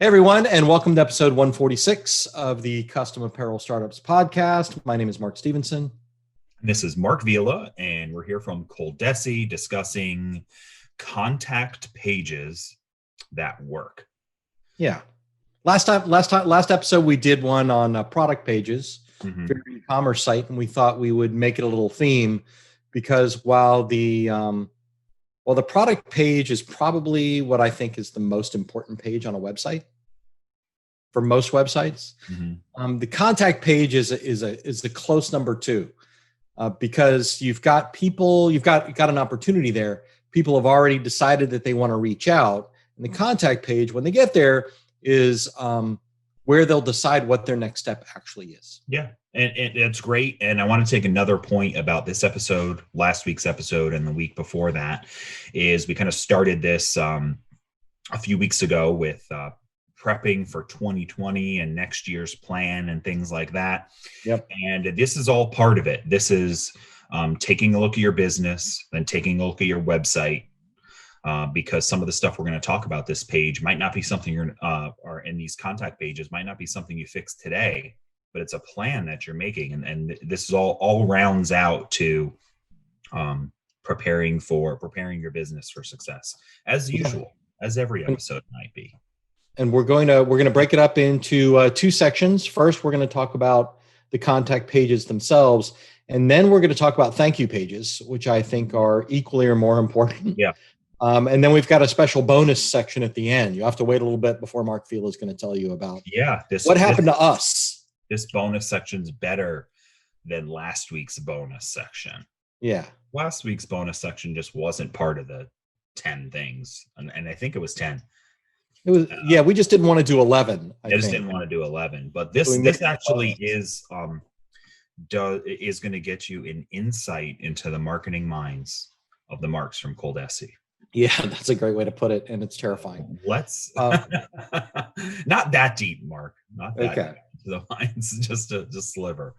Hey everyone, and welcome to episode 146 of the Custom Apparel Startups podcast. My name is Mark Stevenson. This is Mark Vila, and we're here from ColDesi discussing contact pages that work. Yeah. Last episode, we did one on product pages for your e-commerce site, and we thought we would make it a little theme because while the product page is probably what I think is the most important page on a website for most websites. The contact page is a close number two because you've got an opportunity there. People have already decided that they want to reach out, and the contact page, when they get there, is where they'll decide what their next step actually is. Yeah, and it's great. And I want to take another point about this episode, last week's episode, and the week before that, is we kind of started this a few weeks ago with prepping for 2020 and next year's plan and things like that. Yep. And this is all part of it. This is taking a look at your business, then taking a look at your website, because some of the stuff we're going to talk about this page might not be something or in these contact pages might not be something you fix today, but it's a plan that you're making. And this is all rounds out to preparing your business for success, as usual, as every episode might be. And we're going to break it up into two sections. First, we're going to talk about the contact pages themselves, and then we're going to talk about thank you pages, which I think are equally or more important. Yeah. And then we've got a special bonus section at the end. You have to wait a little bit before Mark Vila is going to tell you about what happened to us. This bonus section's better than last week's bonus section. Yeah. Last week's bonus section just wasn't part of the 10 things. And I think it was 10. It was, we just didn't want to do 11. I just didn't want to do 11, but this actually is going to get you an insight into the marketing minds of the marks from ColDesi. Yeah, that's a great way to put it, and it's terrifying. Let's not that deep, Mark. Not that deep into the minds, just a sliver.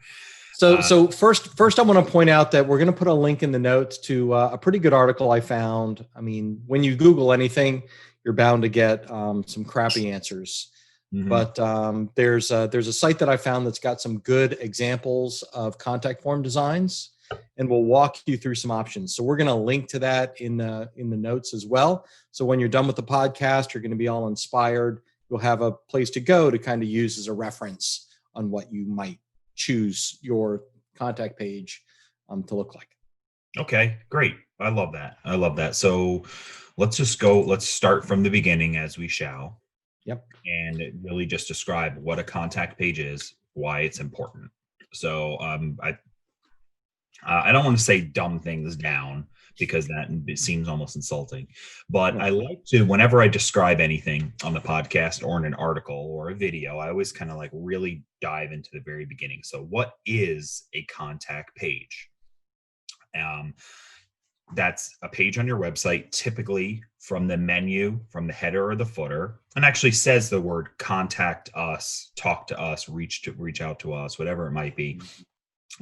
So first, I want to point out that we're going to put a link in the notes to a pretty good article I found. I mean, when you Google anything, you're bound to get some crappy answers. But there's a site that I found that's got some good examples of contact form designs, and we'll walk you through some options. So we're going to link to that in the notes as well. So when you're done with the podcast, you're going to be all inspired. You'll have a place to go to kind of use as a reference on what you might choose your contact page to look like. Okay, great. I love that. So let's start from the beginning as we shall. Yep. And really just describe what a contact page is, why it's important. So I don't want to say dumb things down because that seems almost insulting, but I like to, whenever I describe anything on the podcast or in an article or a video, I always kind of like really dive into the very beginning. So what is a contact page? That's a page on your website, typically from the menu, from the header or the footer, and actually says the word contact us, talk to us, reach out to us, whatever it might be.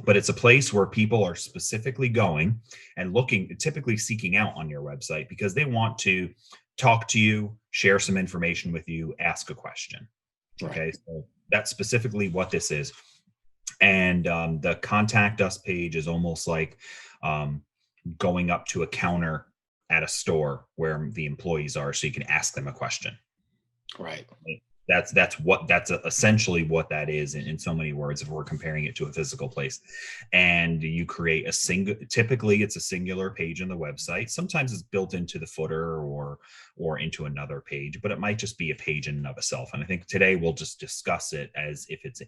But it's a place where people are specifically going and typically seeking out on your website because they want to talk to you, share some information with you, ask a question. Right. Okay, so that's specifically what this is. And the contact us page is almost like going up to a counter at a store where the employees are, so you can ask them a question. Right. That's essentially what that is in so many words, if we're comparing it to a physical place. And you create typically it's a singular page on the website. Sometimes it's built into the footer or into another page, but it might just be a page in and of itself. And I think today we'll just discuss it as if it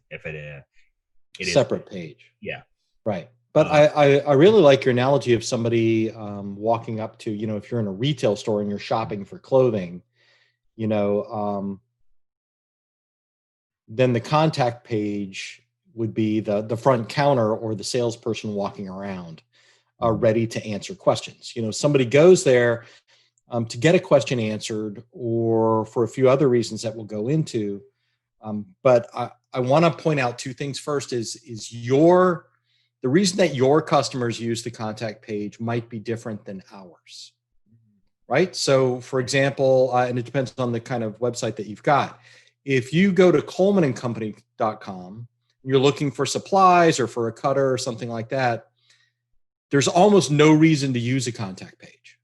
is separate page. Yeah. Right. But I really like your analogy of somebody walking up to, if you're in a retail store and you're shopping for clothing, then the contact page would be the front counter or the salesperson walking around ready to answer questions. Somebody goes there to get a question answered or for a few other reasons that we'll go into. But I want to point out two things. First is the reason that your customers use the contact page might be different than ours, right? So for example, and it depends on the kind of website that you've got. If you go to colemanandcompany.com, you're looking for supplies or for a cutter or something like that, there's almost no reason to use a contact page,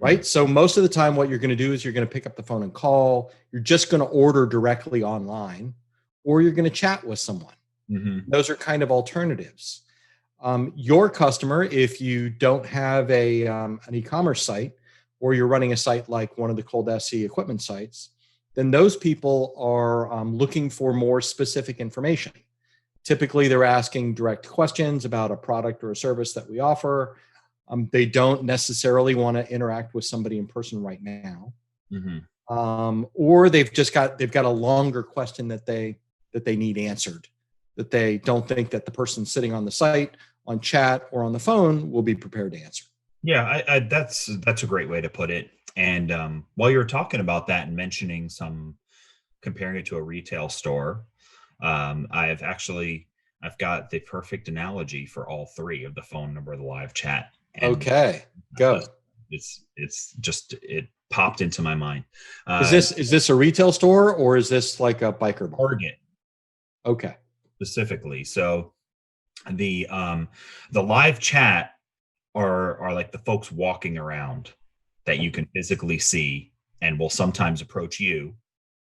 right? So most of the time, what you're going to do is you're going to pick up the phone and call. You're just going to order directly online, or you're going to chat with someone. Those are kind of alternatives. Your customer, if you don't have an e-commerce site, or you're running a site like one of the ColDesi equipment sites, then those people are looking for more specific information. Typically, they're asking direct questions about a product or a service that we offer. They don't necessarily want to interact with somebody in person right now, or they've got a longer question that they need answered, that they don't think that the person sitting on the site, on chat, or on the phone will be prepared to answer. Yeah, that's a great way to put it. And while you're talking about that and mentioning comparing it to a retail store, I've got the perfect analogy for all three of the phone number, the live chat. And okay, go. It popped into my mind. Is this a retail store or is this like a biker bar? Target. Okay. Specifically. So the live chat are like the folks walking around that you can physically see and will sometimes approach you.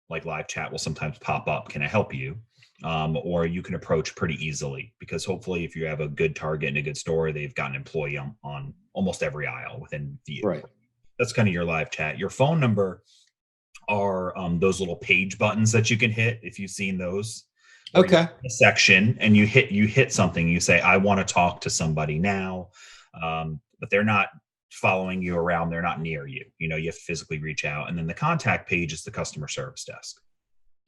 Like live chat will sometimes pop up, can I help you? Or you can approach pretty easily, because hopefully if you have a good Target and a good store, they've got an employee on almost every aisle within view. Right. That's kind of your live chat. Your phone number are those little page buttons that you can hit, if you've seen those. Okay. A section and you hit something, you say, I want to talk to somebody now, but they're not following you around, they're not near you. You have to physically reach out. And then the contact page is the customer service desk.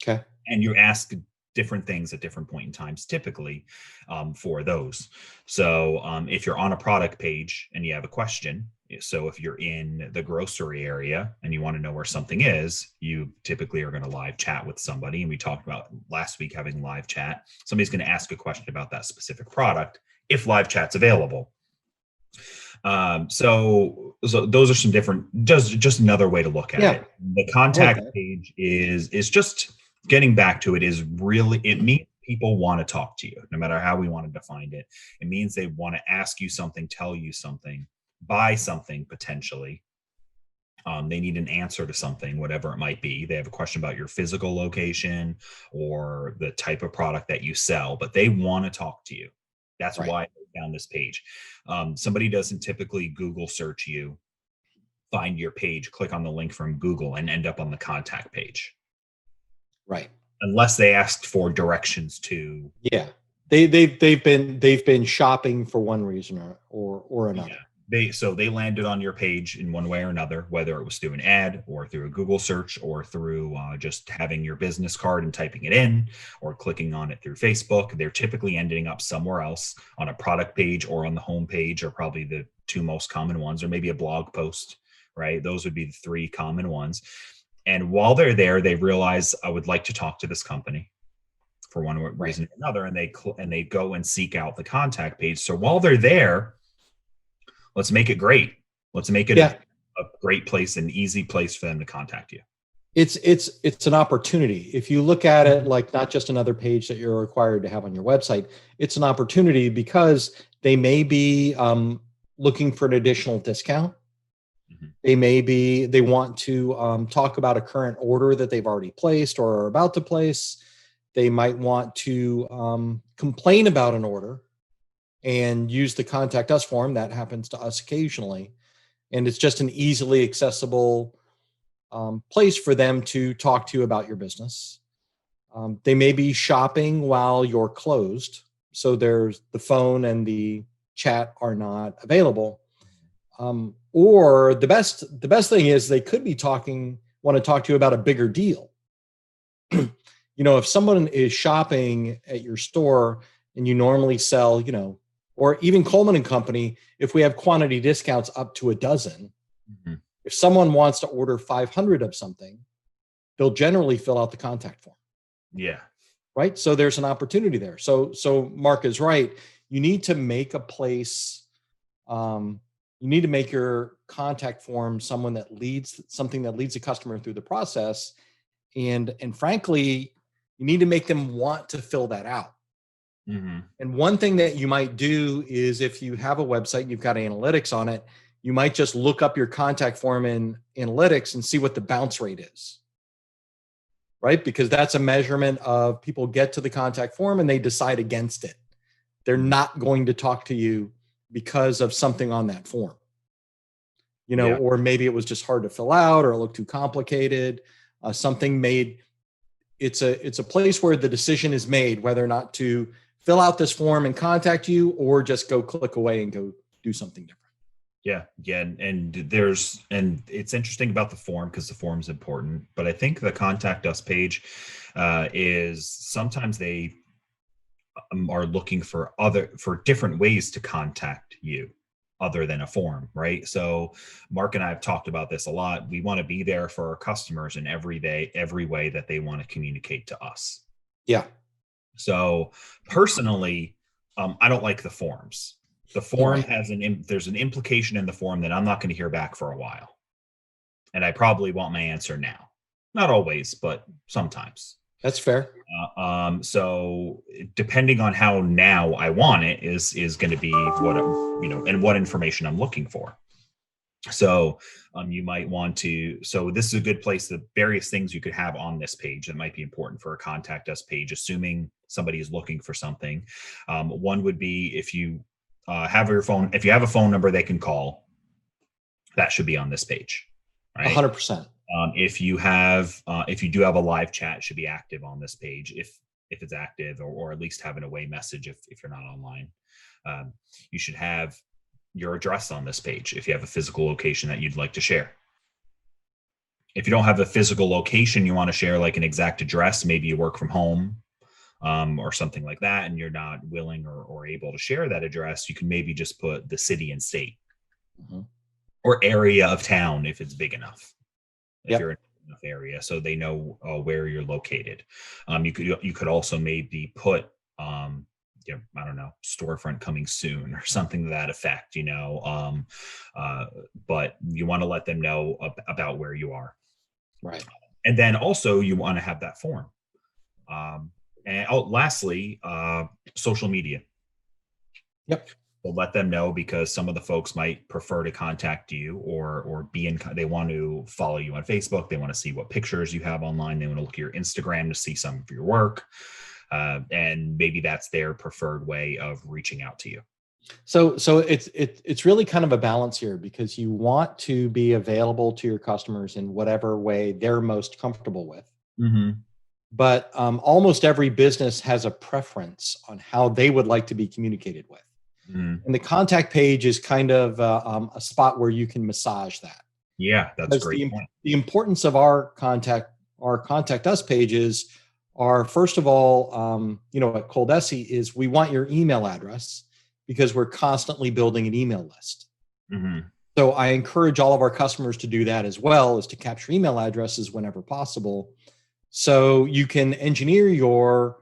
Okay. And you ask different things at different point in times, typically for those. So if you're on a product page and you have a question, so if you're in the grocery area and you want to know where something is, you typically are going to live chat with somebody. And we talked about last week having live chat. Somebody's going to ask a question about that specific product if live chat's available. So those are some different, just another way to look at it. The contact page is just getting back to it, is really, it means people want to talk to you, no matter how we want to define it. It means they want to ask you something, tell you something, buy something potentially. They need an answer to something, whatever it might be. They have a question about your physical location or the type of product that you sell, but they want to talk to you. That's why they found this page. Somebody doesn't typically Google search you, find your page, click on the link from Google, and end up on the contact page. Right. Unless they asked for directions to. Yeah. They've been shopping for one reason or another. Yeah. They landed on your page in one way or another, whether it was through an ad or through a Google search or through just having your business card and typing it in or clicking on it through Facebook. They're typically ending up somewhere else on a product page or on the home page, are probably the two most common ones, or maybe a blog post, right? Those would be the three common ones. And while they're there, they realize, I would like to talk to this company for one reason or another, and they go and seek out the contact page. So while they're there, let's make it great. Let's make it a great place, an easy place for them to contact you. It's an opportunity. If you look at it like not just another page that you're required to have on your website, it's an opportunity because they may be looking for an additional discount. They want to talk about a current order that they've already placed or are about to place. They might want to complain about an order and use the contact us form. That happens to us occasionally. And it's just an easily accessible place for them to talk to you about your business. They may be shopping while you're closed. So there's the phone and the chat are not available. Or the best thing is they could be want to talk to you about a bigger deal. If someone is shopping at your store and you normally sell, or even Coleman and Company, if we have quantity discounts up to a dozen, if someone wants to order 500 of something, they'll generally fill out the contact form. Yeah. Right. So there's an opportunity there. So Mark is right. You need to make a place. You need to make your contact form something that leads the customer through the process. And frankly, you need to make them want to fill that out. Mm-hmm. And one thing that you might do is if you have a website, you've got analytics on it, you might just look up your contact form in analytics and see what the bounce rate is, right? Because that's a measurement of people get to the contact form and they decide against it. They're not going to talk to you because of something on that form, Yeah. or maybe it was just hard to fill out or it looked too complicated. Something made it's a place where the decision is made whether or not to fill out this form and contact you or just go click away and go do something different. Yeah. And it's interesting about the form because the form is important, but I think the contact us page is sometimes they are looking for different ways to contact you other than a form, right? So Mark and I have talked about this a lot. We want to be there for our customers in every way that they want to communicate to us. Yeah. So personally, I don't like the forms. The form has there's an implication in the form that I'm not going to hear back for a while. And I probably want my answer now. Not always, but sometimes. That's fair. So depending on how now I want it is going to be what, and what information I'm looking for. So you might want to, so this is a good place, the various things you could have on this page that might be important for a contact us page, assuming somebody is looking for something. One would be if you have a phone number they can call, that should be on this page, right? 100%. If you do have a live chat, it should be active on this page if it's active, or at least have an away message if you're not online. You should have your address on this page if you have a physical location that you'd like to share. If you don't have a physical location you want to share, like an exact address, maybe you work from home or something like that, and you're not willing or able to share that address, you can maybe just put the city and state or area of town if it's big enough. If you're in enough area, so they know where you're located. You could also maybe put, I don't know, storefront coming soon or something to that effect, but you want to let them know about where you are. Right. And then also you want to have that form. Lastly, social media. Yep. We'll let them know because some of the folks might prefer to contact you or they want to follow you on Facebook. They want to see what pictures you have online. They want to look at your Instagram to see some of your work. And maybe that's their preferred way of reaching out to you. So it's really kind of a balance here because you want to be available to your customers in whatever way they're most comfortable with. Mm-hmm. But almost every business has a preference on how they would like to be communicated with. And the contact page is kind of a spot where you can massage that. Yeah, that's a great point. The importance of our contact us pages are, first of all, at ColDesi is we want your email address because we're constantly building an email list. Mm-hmm. So I encourage all of our customers to do that as well, is to capture email addresses whenever possible. So you can engineer your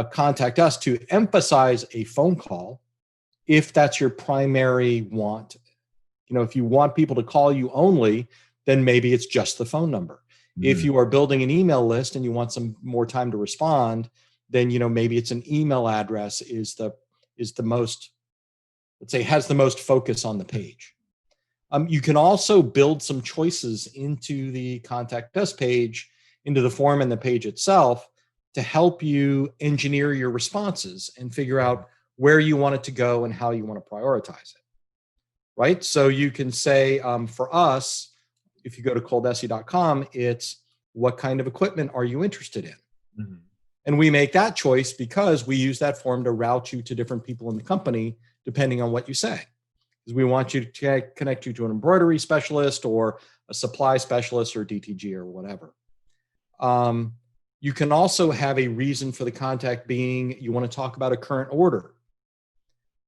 contact us to emphasize a phone call if that's your primary want. If you want people to call you only, then maybe it's just the phone number. Mm-hmm. If you are building an email list and you want some more time to respond, then maybe it's an email address is the most, let's say, has the most focus on the page. You can also build some choices into the contact us page, into the form and the page itself, to help you engineer your responses and figure out where you want it to go and how you want to prioritize it, right? So you can say, for us, if you go to ColDesi.com, it's what kind of equipment are you interested in? Mm-hmm. And we make that choice because we use that form to route you to different people in the company, depending on what you say. Because we want you to connect you to an embroidery specialist or a supply specialist or DTG or whatever. You can also have a reason for the contact being you want to talk about a current order,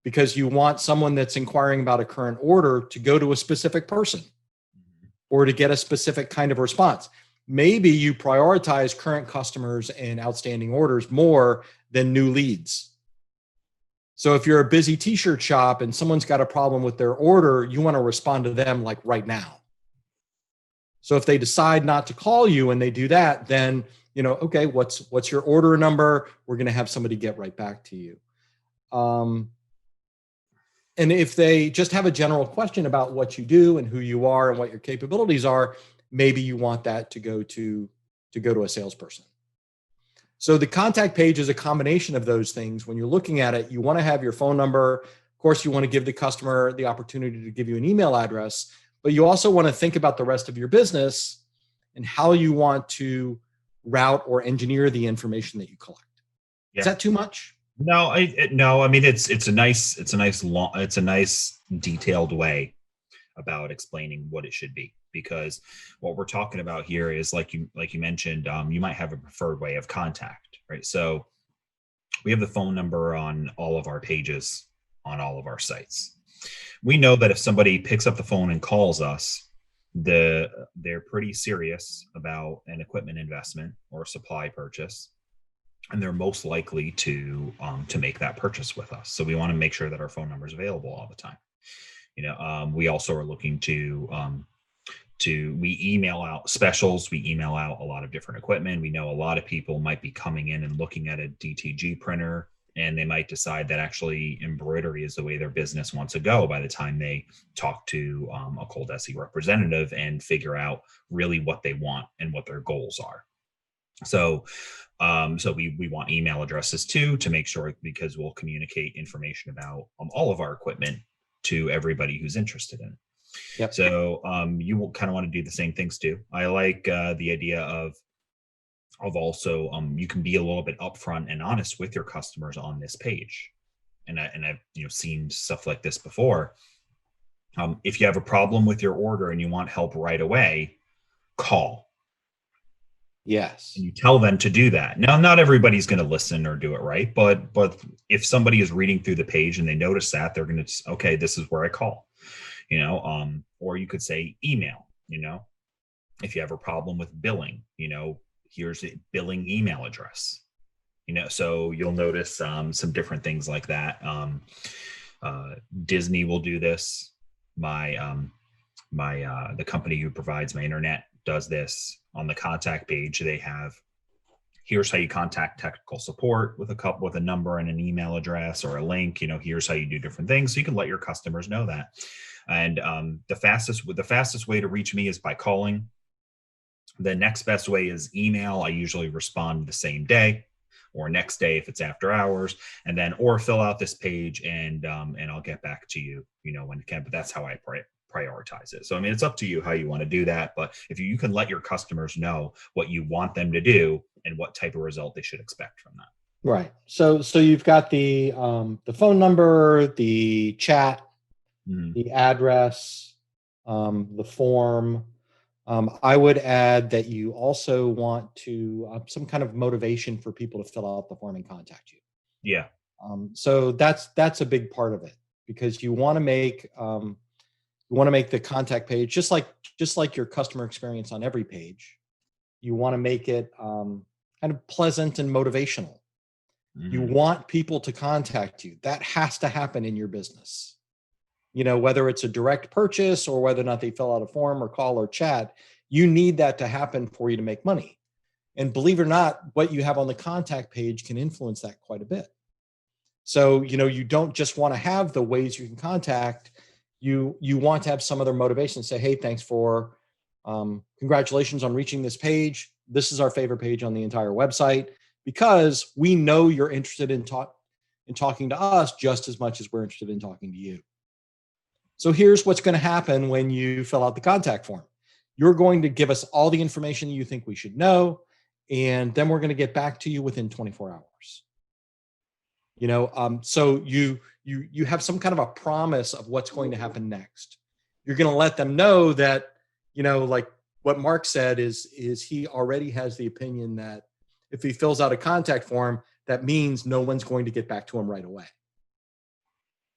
because you want someone that's inquiring about a current order to go to a specific person or to get a specific kind of response. Maybe you prioritize current customers and outstanding orders more than new leads. So if you're a busy t-shirt shop and someone's got a problem with their order, you want to respond to them like right now. So if they decide not to call you and they do that, then, okay, what's your order number? We're going to have somebody get right back to you. And if they just have a general question about what you do and who you are and what your capabilities are, maybe you want that to go to a salesperson. So the contact page is a combination of those things. When you're looking at it, you want to have your phone number. Of course, you want to give the customer the opportunity to give you an email address, but you also want to think about the rest of your business and how you want to route or engineer the information that you collect. Yeah. Is that too much? No, no. I mean, it's a nice detailed way about explaining what it should be, because what we're talking about here is like you mentioned, you might have a preferred way of contact, right? So we have the phone number on all of our pages on all of our sites. We know that if somebody picks up the phone and calls us, they're pretty serious about an equipment investment or a supply purchase, and they're most likely to make that purchase with us. So we want to make sure that our phone number is available all the time. We also are looking to we email out specials. We email out a lot of different equipment. We know a lot of people might be coming in and looking at a DTG printer, and they might decide that actually embroidery is the way their business wants to go by the time they talk to a ColDesi representative and figure out really what they want and what their goals are. So we want email addresses too, to make sure, because we'll communicate information about all of our equipment to everybody who's interested in it. Yep. So you will kind of want to do the same things too. I like the idea of also you can be a little bit upfront and honest with your customers on this page. And I've seen stuff like this before. If you have a problem with your order and you want help right away, call. Yes. And you tell them to do that. Now, not everybody's going to listen or do it right, but if somebody is reading through the page and they notice that, they're going to, okay, this is where I call, or you could say email, if you have a problem with billing, here's a billing email address, so you'll notice some different things like that. Disney will do this. The company who provides my internet does this. On the contact page, they have, here's how you contact technical support with a number and an email address or a link. Here's how you do different things. So you can let your customers know that. And the fastest way to reach me is by calling. The next best way is email. I usually respond the same day or next day if it's after hours, and then or fill out this page and I'll get back to you, when it can. But that's how I prioritize it. So, I mean, it's up to you how you want to do that. But if you can let your customers know what you want them to do and what type of result they should expect from that. Right. So you've got the phone number, the chat, the address, the form. I would add that you also want to some kind of motivation for people to fill out the form and contact you. Yeah. So that's a big part of it, because you want to make the contact page just like your customer experience on every page. You want to make it kind of pleasant and motivational. You want people to contact you. That has to happen in your business. Whether it's a direct purchase or whether or not they fill out a form or call or chat, you need that to happen for you to make money. And believe it or not, what you have on the contact page can influence that quite a bit. So, you don't just want to have the ways you can contact. You want to have some other motivation. Say, hey, thanks for, congratulations on reaching this page. This is our favorite page on the entire website, because we know you're interested in talking to us just as much as we're interested in talking to you. So here's what's going to happen when you fill out the contact form. You're going to give us all the information you think we should know, and then we're going to get back to you within 24 hours. So you have some kind of a promise of what's going to happen next. You're going to let them know that, like what Mark said is he already has the opinion that if he fills out a contact form, that means no one's going to get back to him right away.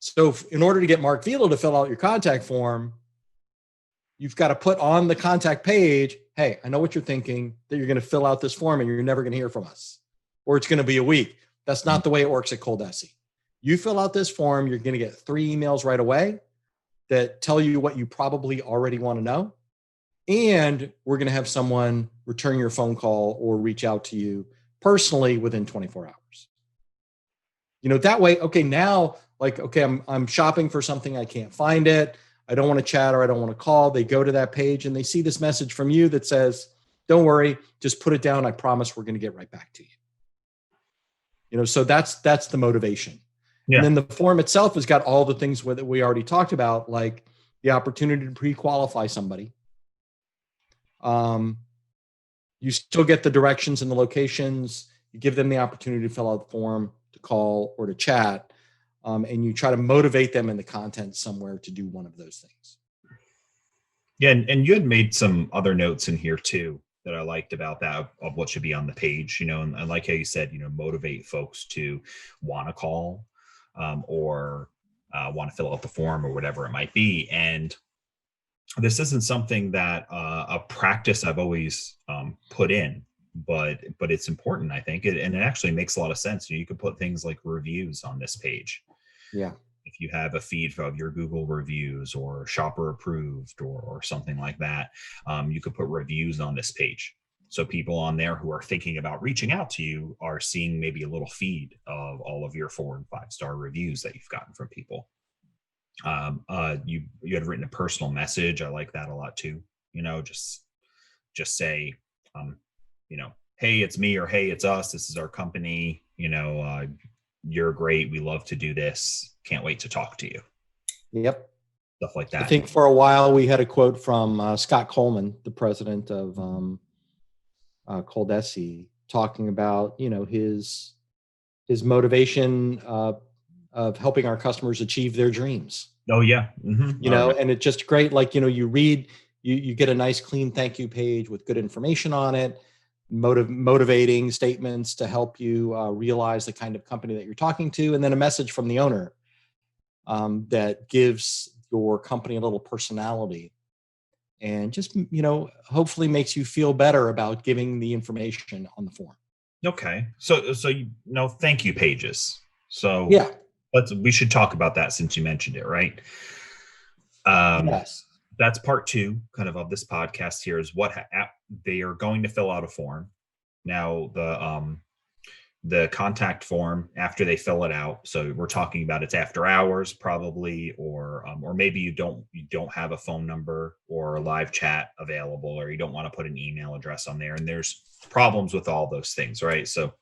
So in order to get Mark Vila to fill out your contact form, you've got to put on the contact page, hey, I know what you're thinking, that you're going to fill out this form and you're never going to hear from us, or it's going to be a week. That's not the way it works at ColDesi. You fill out this form, you're going to get 3 emails right away that tell you what you probably already want to know. and we're going to have someone return your phone call or reach out to you personally within 24 hours. That way, okay, now, like, okay, I'm shopping for something, I can't find it, I don't want to chat or I don't want to call. They go to that page and they see this message from you that says, don't worry, just put it down. I promise we're going to get right back to you. So that's the motivation. Yeah. And then the form itself has got all the things that we already talked about, like the opportunity to pre-qualify somebody. You still get the directions and the locations. You give them the opportunity to fill out the form, to call or to chat, and you try to motivate them in the content somewhere to do one of those things. Yeah, and you had made some other notes in here too that I liked about that, of what should be on the page, and I like how you said, motivate folks to want to call or want to fill out the form or whatever it might be. And this isn't something that a practice I've always put in, but it's important, I think, and it actually makes a lot of sense. You could put things like reviews on this page. Yeah. If you have a feed of your Google reviews or shopper approved or something like that, you could put reviews on this page. So people on there who are thinking about reaching out to you are seeing maybe a little feed of all of your 4 and 5-star reviews that you've gotten from people. You had written a personal message. I like that a lot too. Just say, hey, it's me, or hey, it's us. This is our company. You're great. We love to do this. Can't wait to talk to you. Yep. Stuff like that. I think for a while we had a quote from Scott Coleman, the president of ColDesi, talking about, his motivation of helping our customers achieve their dreams. Oh yeah. Mm-hmm. And it's just great. Like, you read, you get a nice clean thank you page with good information on it, motivating statements to help you realize the kind of company that you're talking to, and then a message from the owner that gives your company a little personality and just, hopefully makes you feel better about giving the information on the form. Okay. So thank you pages. So yeah, we should talk about that since you mentioned it, right? Yes. That's part 2 kind of this podcast here, is what they are going to fill out a form. Now the contact form, after they fill it out, so we're talking about it's after hours probably, or maybe you don't have a phone number or a live chat available, or you don't want to put an email address on there, and there's problems with all those things, right? So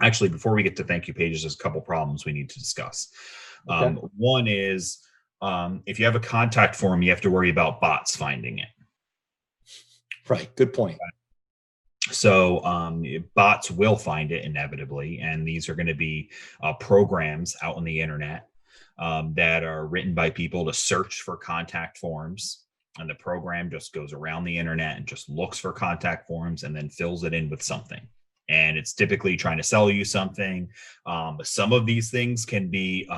actually, before we get to thank you pages, there's a couple problems we need to discuss. Okay. One is if you have a contact form, you have to worry about bots finding it. Right. Good point. So bots will find it inevitably, and these are going to be programs out on the internet that are written by people to search for contact forms, and the program just goes around the internet and just looks for contact forms and then fills it in with something. And it's typically trying to sell you something. Some of these things can be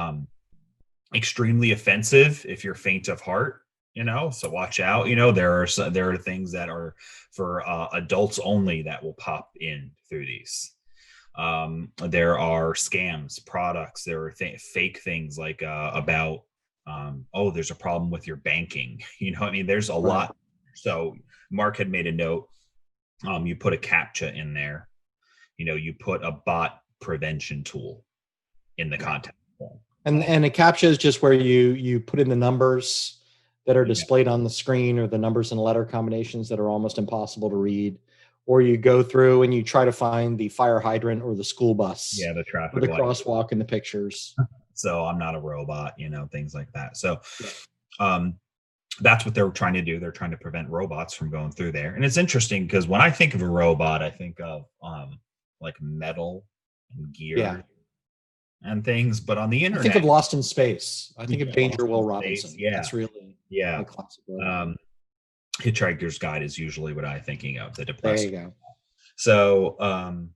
extremely offensive if you're faint of heart. So watch out. There are things that are for adults only that will pop in through these. There are scams, products. There are fake things like about, there's a problem with your banking. There's a lot. So Mark had made a note. You put a Captcha in there. You put a bot prevention tool in the contact form. And a Captcha is just where you put in the numbers that are displayed on the screen, or the numbers and letter combinations that are almost impossible to read, or you go through and you try to find the fire hydrant or the school bus, the traffic or the crosswalk in the pictures. So I'm not a robot, things like that. So that's what they're trying to do. They're trying to prevent robots from going through there. And it's interesting because when I think of a robot, I think of like metal and gear and things, but on the internet, I think of Lost in Space. I think of Danger Will Robinson. That's really a classic. Hitchhiker's Guide is usually what I'm thinking of. The depressing. There you go. So,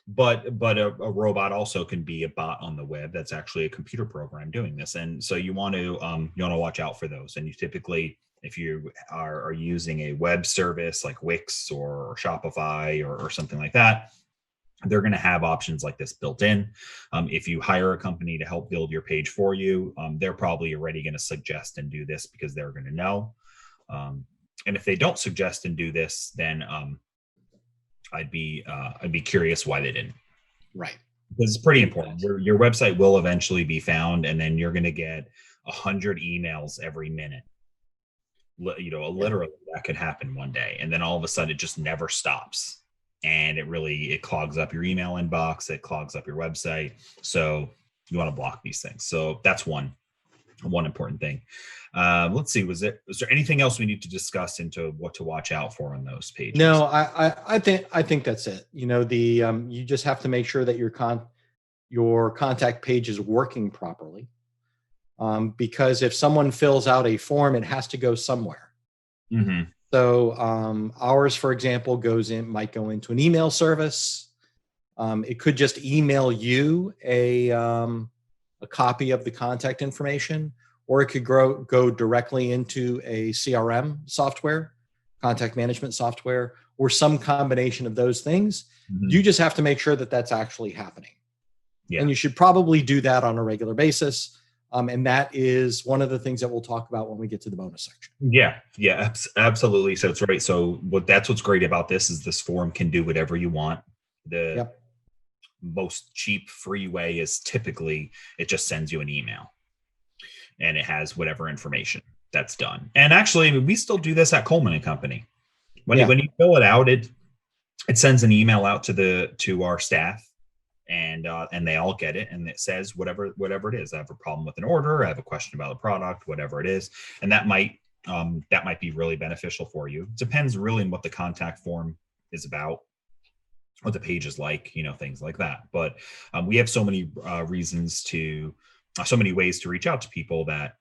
but a robot also can be a bot on the web. That's actually a computer program doing this, and so you want to watch out for those. And you typically, if you are using a web service like Wix or Shopify or something like that, they're going to have options like this built in. If you hire a company to help build your page for you, they're probably already going to suggest and do this because they're going to know. And if they don't suggest and do this, then I'd be curious why they didn't. Right. Because it's pretty important. Your website will eventually be found, and then you're going to get 100 emails every minute. Literally that could happen one day, and then all of a sudden it just never stops, and it clogs up your email inbox, it clogs up your website. So you want to block these things. So that's one important thing. Let's see, was there anything else we need to discuss into what to watch out for on those pages? No, I think that's it. You just have to make sure that your contact page is working properly. Because if someone fills out a form, it has to go somewhere. Mm-hmm. So ours, for example, might go into an email service. It could just email you a copy of the contact information, or it could go directly into a CRM software, contact management software, or some combination of those things. Mm-hmm. You just have to make sure that that's actually happening. Yeah. And you should probably do that on a regular basis. And that is one of the things that we'll talk about when we get to the bonus section. Yeah, absolutely. So it's right. So that's what's great about this is this form can do whatever you want. The most cheap free way is typically it just sends you an email and it has whatever information that's done. And actually, we still do this at Coleman and Company. When you fill it out, it sends an email out to our staff. And they all get it, and it says whatever it is. I have a problem with an order. I have a question about a product, whatever it is, and that might be really beneficial for you. It depends really on what the contact form is about, what the page is like, things like that. But we have so many so many ways to reach out to people that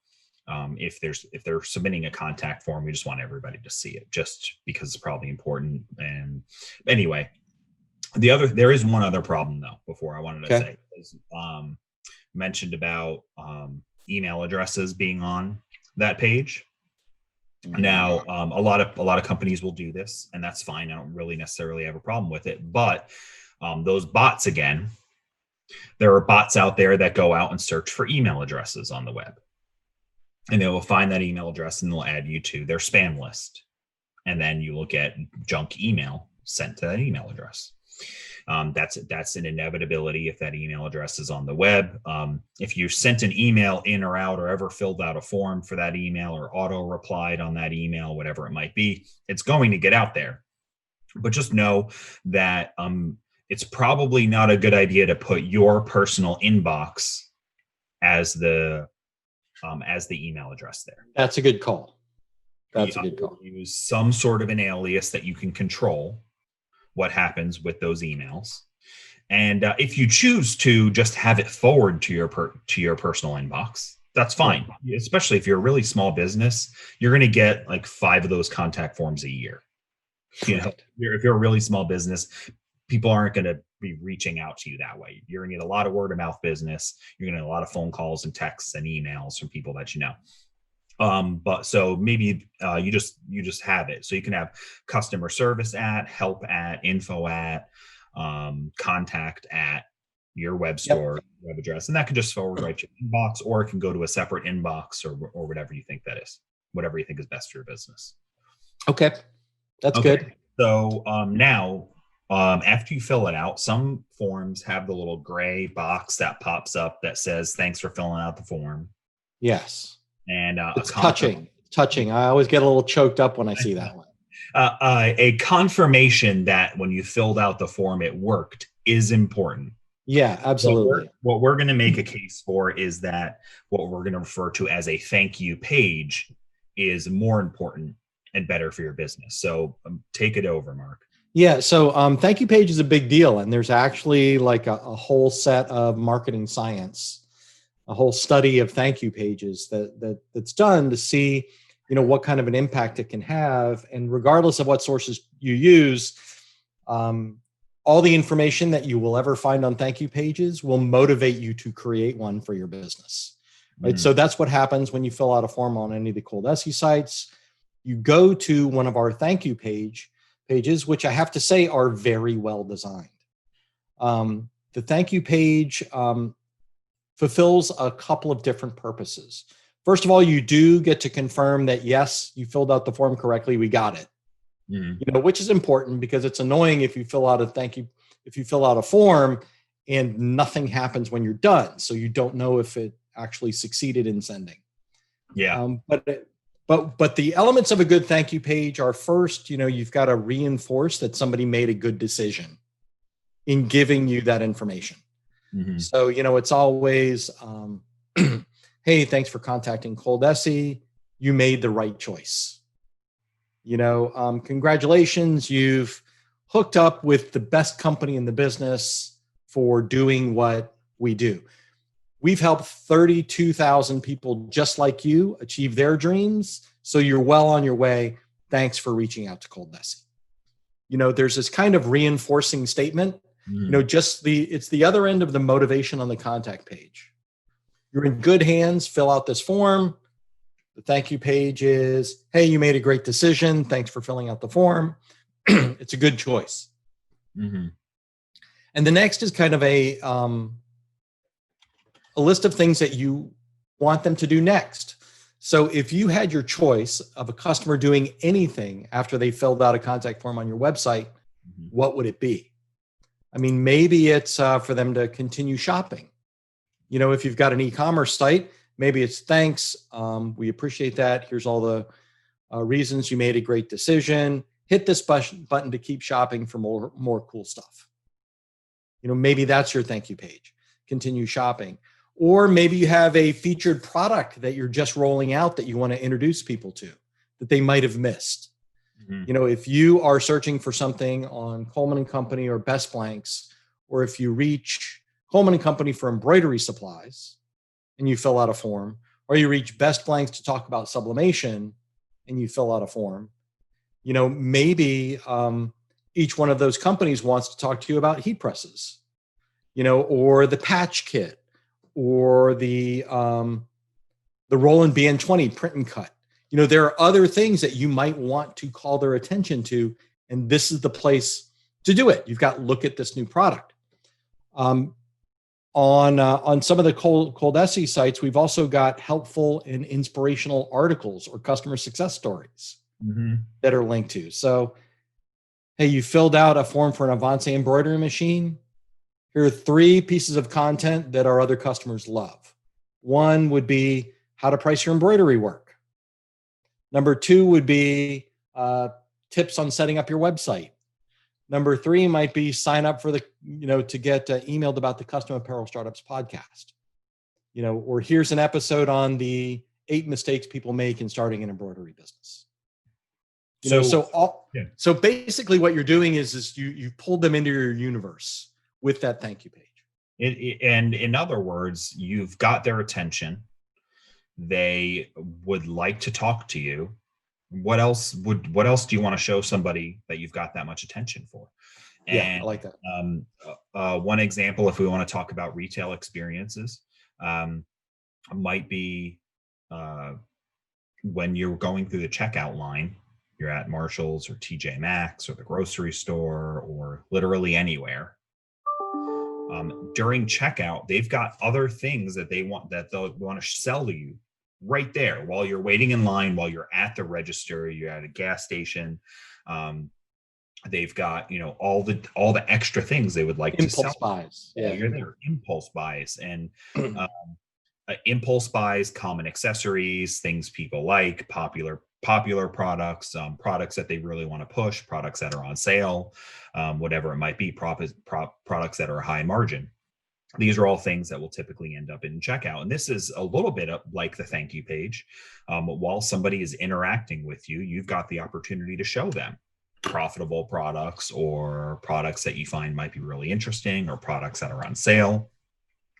if they're submitting a contact form, we just want everybody to see it, just because it's probably important. And anyway. There is one other problem though, before I wanted to say, mentioned about email addresses being on that page. Now, a lot of companies will do this, and that's fine. I don't really necessarily have a problem with it, but those bots, again, there are bots out there that go out and search for email addresses on the web, and they will find that email address and they'll add you to their spam list, and then you will get junk email sent to that email address. That's an inevitability if that email address is on the web. If you sent an email in or out, or ever filled out a form for that email, or auto replied on that email, whatever it might be, it's going to get out there. But just know that it's probably not a good idea to put your personal inbox as the email address there. That's a good call. That's a good call. Use some sort of an alias that you can control what happens with those emails. And if you choose to just have it forward to your personal inbox, that's fine. Yeah. Especially if you're a really small business, you're going to get like 5 of those contact forms a year. If you're a really small business, people aren't going to be reaching out to you that way. You're going to get a lot of word of mouth business. You're going to get a lot of phone calls and texts and emails from people that you know. But so maybe you just have it. So you can have customer service at, help at, info at, contact at your web store, web address, and that can just forward right to your inbox, or it can go to a separate inbox, or whatever you think that is, whatever you think is best for your business. Okay, that's good. So now, after you fill it out, some forms have the little gray box that pops up that says "Thanks for filling out the form." Yes. And it's touching. I always get a little choked up when I see that one. A confirmation that when you filled out the form, it worked is important. Yeah, absolutely. What we're going to make a case for is that what we're going to refer to as a thank you page is more important and better for your business. So take it over, Mark. Yeah. So thank you page is a big deal. And there's actually like a whole set of marketing science, a whole study of thank you pages that's done to see, what kind of an impact it can have. And regardless of what sources you use, all the information that you will ever find on thank you pages will motivate you to create one for your business. Right. Mm-hmm. So that's what happens when you fill out a form on any of the ColDesi sites. You go to one of our thank you pages, which I have to say are very well designed. The thank you page fulfills a couple of different purposes. First of all, you do get to confirm that, yes, you filled out the form correctly. We got it. Which is important because it's annoying if you fill out a form and nothing happens when you're done. So you don't know if it actually succeeded in sending. Yeah. But the elements of a good thank you page are, first, you've got to reinforce that somebody made a good decision in giving you that information. So, it's always, hey, thanks for contacting ColDesi. You made the right choice. Congratulations, you've hooked up with the best company in the business for doing what we do. We've helped 32,000 people just like you achieve their dreams. So you're well on your way. Thanks for reaching out to ColDesi. There's this kind of reinforcing statement, it's the other end of the motivation on the contact page. You're in good hands, fill out this form. The thank you page is, hey, you made a great decision. Thanks for filling out the form. It's a good choice. And the next is kind of a list of things that you want them to do next. So if you had your choice of a customer doing anything after they filled out a contact form on your website, what would it be? I mean, maybe it's for them to continue shopping. If you've got an e-commerce site, maybe it's thanks. We appreciate that. Here's all the reasons you made a great decision. Hit this button to keep shopping for more cool stuff. Maybe that's your thank you page. Continue shopping. Or maybe you have a featured product that you're just rolling out that you want to introduce people to that they might have missed. If you are searching for something on Coleman & Company or Best Blanks, or if you reach Coleman & Company for embroidery supplies and you fill out a form, or you reach Best Blanks to talk about sublimation and you fill out a form, maybe each one of those companies wants to talk to you about heat presses, or the patch kit, or the Roland BN20 print and cut. There are other things that you might want to call their attention to, and this is the place to do it. You've got, look at this new product. On some of the ColDesi sites, we've also got helpful and inspirational articles or customer success stories that are linked to. So, hey, you filled out a form for an Avance embroidery machine. Here are 3 pieces of content that our other customers love. One would be how to price your embroidery work. Number 2 would be tips on setting up your website. Number 3 might be sign up for to get emailed about the Custom Apparel Startups podcast. Or here's an episode on the 8 mistakes people make in starting an embroidery business. So basically what you're doing is you've pulled them into your universe with that thank you page. And in other words, you've got their attention. They would like to talk to you. What else do you want to show somebody that you've got that much attention for? And, I like that. One example, if we want to talk about retail experiences, might be when you're going through the checkout line, you're at Marshall's or TJ Maxx or the grocery store or literally anywhere. During checkout, they've got other things that they'll want to sell to you right there while you're waiting in line, while you're at the register, you're at a gas station. They've got, all the extra things they would like to sell. Impulse buys. Yeah, you're there. Impulse buys and impulse buys, common accessories, things people like, popular products, products that they really want to push, products that are on sale, whatever it might be, products that are high margin. These are all things that will typically end up in checkout. And this is a little bit like the thank you page. While somebody is interacting with you, you've got the opportunity to show them profitable products or products that you find might be really interesting or products that are on sale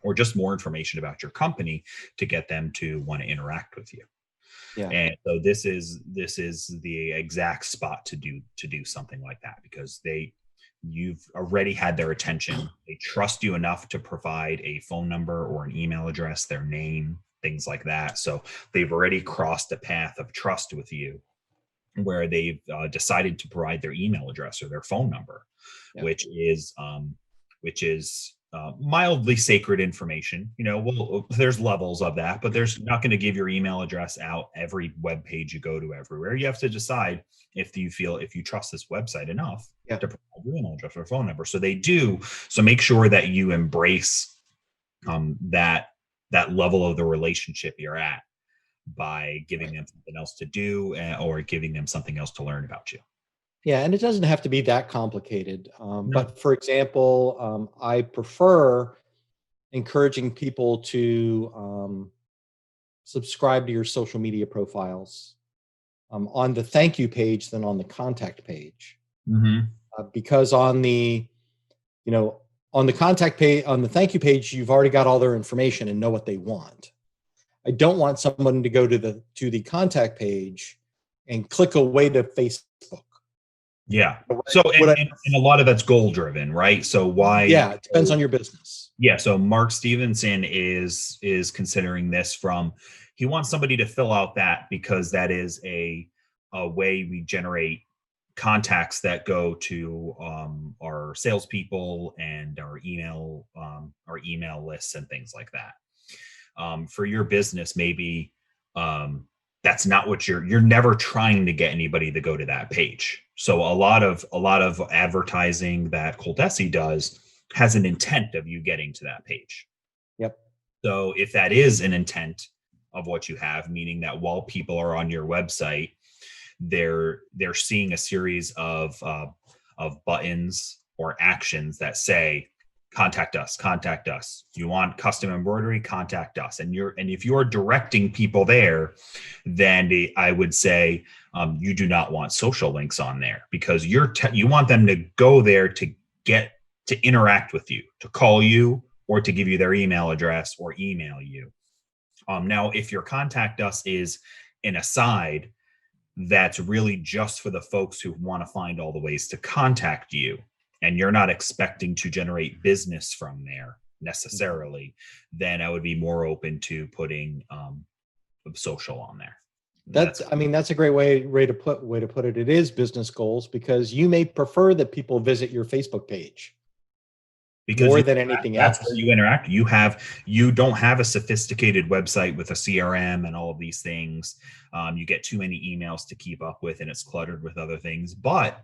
or just more information about your company to get them to want to interact with you. Yeah. And so this is the exact spot to do something like that because you've already had their attention. They trust you enough to provide a phone number or an email address, their name, things like that. So they've already crossed a path of trust with you where they've decided to provide their email address or their phone number, which is mildly sacred information. There's levels of that, but there's not going to give your email address out every web page you go to everywhere. You have to decide if you trust this website enough to provide your email address or phone number. So they do. So make sure that you embrace that level of the relationship you're at by giving them something else to do or giving them something else to learn about you. Yeah, and it doesn't have to be that complicated. But for example, I prefer encouraging people to subscribe to your social media profiles on the thank you page than on the contact page. Because on the contact page, on the thank you page, you've already got all their information and know what they want. I don't want someone to go to the contact page and click away to Facebook. Yeah. So, and a lot of that's goal driven, right? So why? Yeah, it depends on your business. Yeah. So Mark Stevenson is considering this he wants somebody to fill out that because that is a way we generate contacts that go to our salespeople and our email lists and things like that. For your business, maybe that's not what you're never trying to get anybody to go to that page. So a lot of advertising that ColDesi does has an intent of you getting to that page. Yep. So if that is an intent of what you have, meaning that while people are on your website, they're seeing a series of buttons or actions that say, contact us. You want custom embroidery, contact us. And if you're directing people there, then I would say you do not want social links on there because you want them to go there to interact with you, to call you or to give you their email address or email you. Now, if your contact us is an aside, that's really just for the folks who want to find all the ways to contact you, and you're not expecting to generate business from there necessarily, then I would be more open to putting social on there. That's a great way to put it. It is business goals because you may prefer that people visit your Facebook page because more than anything else. That's where you interact. You don't have a sophisticated website with a CRM and all of these things. You get too many emails to keep up with, and it's cluttered with other things. But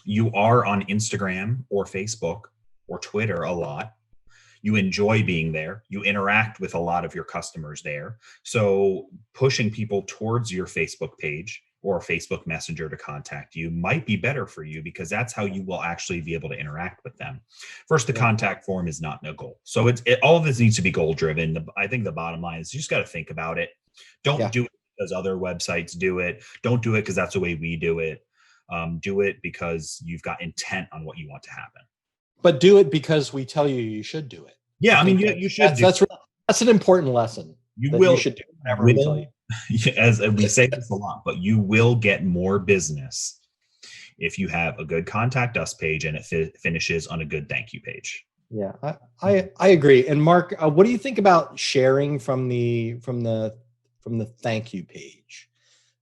you are on Instagram or Facebook or Twitter a lot. You enjoy being there. You interact with a lot of your customers there. So pushing people towards your Facebook page or Facebook Messenger to contact you might be better for you because that's how you will actually be able to interact with them. First, the contact form is not a goal. So all of this needs to be goal driven. I think the bottom line is you just got to think about it. Don't do it because other websites do it. Don't do it because that's the way we do it. Do it because you've got intent on what you want to happen. But do it because we tell you should do it. Yeah, I mean, you should. That's an important lesson. You should do whatever we tell you. As we say this a lot, but you will get more business if you have a good contact us page and it finishes on a good thank you page. Yeah, I agree. And Mark, what do you think about sharing from the thank you page?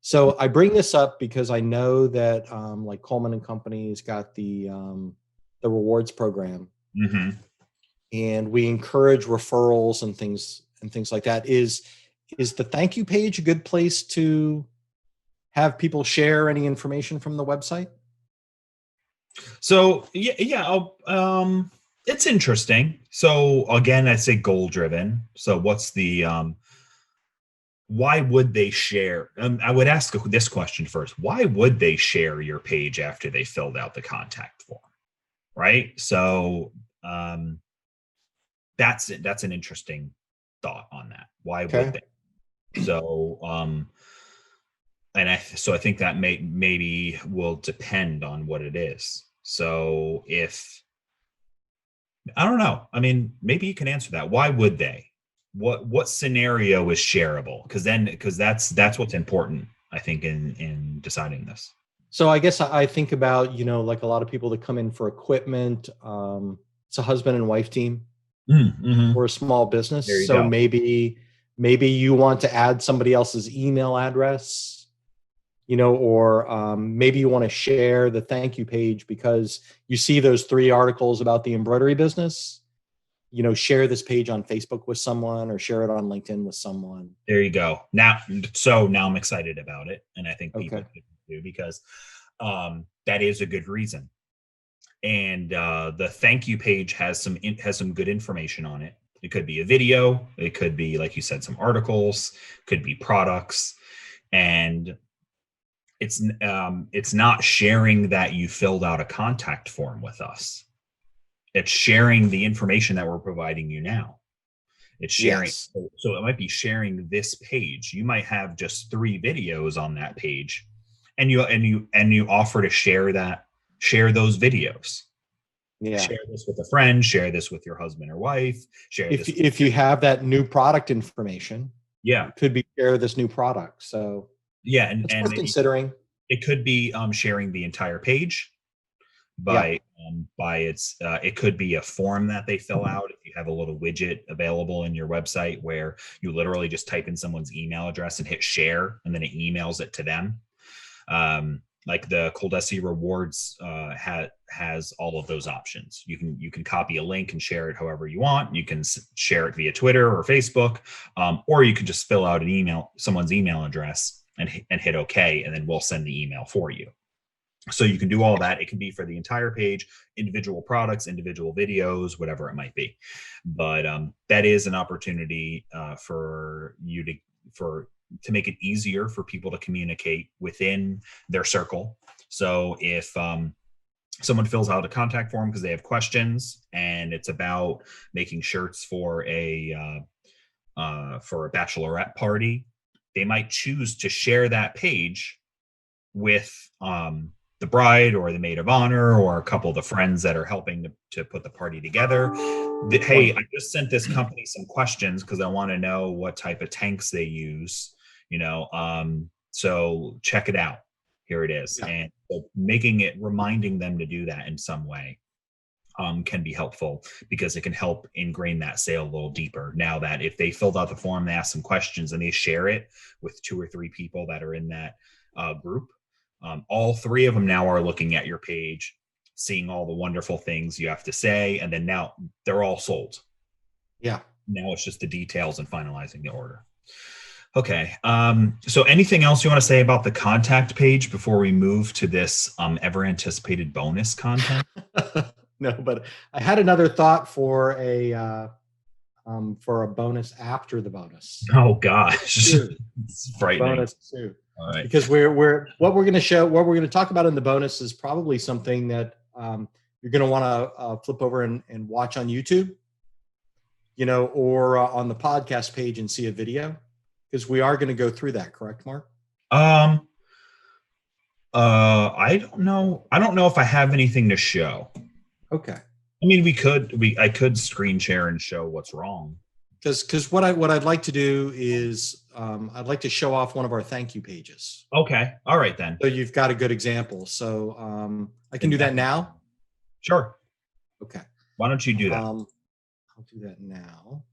So I bring this up because I know that like Coleman and Company has got the rewards program, and we encourage referrals and things like that. Is the thank you page a good place to have people share any information from the website? So it's interesting. So again, I say goal driven. So what's the why would they share? I would ask this question first. Why would they share your page after they filled out the contact form? Right. So that's an interesting thought on that. Why would they? So I think that maybe will depend on what it is. So if I don't know, I mean, maybe you can answer that. Why would they? What scenario is shareable? Because that's what's important, I think, in deciding this. So I guess I think about, like a lot of people that come in for equipment. It's a husband and wife team or a small business. So maybe you want to add somebody else's email address, or maybe you want to share the thank you page because you see those 3 articles about the embroidery business share this page on Facebook with someone or share it on LinkedIn with someone. There you go. Now I'm excited about it. And I think people do, because that is a good reason. And the thank you page has some good information on it. It could be a video. It could be, like you said, some articles, could be products. And it's not sharing that you filled out a contact form with us. It's sharing the information that we're providing you now. It's sharing. Yes. So it might be sharing this page. You might have just 3 videos on that page, and you offer to share those videos. Yeah. Share this with a friend, share this with your husband or wife, share this. If you have that new product information, yeah, it could be share this new product. So yeah, it's worth considering. It could be sharing the entire page by it could be a form that they fill out. If you have a little widget available in your website where you literally just type in someone's email address and hit share, and then it emails it to them. Like the ColDesi rewards has all of those options. You can copy a link and share it however you want. You can share it via Twitter or Facebook, or you can just fill out someone's email address and hit OK, and then we'll send the email for you. So you can do all that. It can be for the entire page, individual products, individual videos, whatever it might be. But that is an opportunity for you to make it easier for people to communicate within their circle. So if someone fills out a contact form because they have questions and it's about making shirts for a bachelorette party, they might choose to share that page with the bride or the maid of honor or a couple of the friends that are helping to put the party together. Hey, I just sent this company some questions because I want to know what type of tanks they use. So check it out. Here it is. Yeah. And so reminding them to do that in some way can be helpful, because it can help ingrain that sale a little deeper. Now that if they filled out the form, they ask some questions and they share it with 2 or 3 people that are in that group, all 3 of them now are looking at your page, seeing all the wonderful things you have to say. And then now they're all sold. Yeah. Now it's just the details and finalizing the order. Okay. So anything else you want to say about the contact page before we move to this ever anticipated bonus content? No, but I had another thought for a bonus after the bonus. Oh gosh, it's frightening. Bonus too. All right. Because what we're going to talk about in the bonus is probably something that you're going to want to flip over and watch on YouTube, or on the podcast page and see a video, because we are going to go through that. Correct, Mark? I don't know. I don't know if I have anything to show. Okay. I mean, I could screen share and show what's wrong. Because what I'd like to do is I'd like to show off one of our thank you pages. Okay. All right then. So you've got a good example. So I can do that now. Sure. Okay. Why don't you do that? I'll do that now.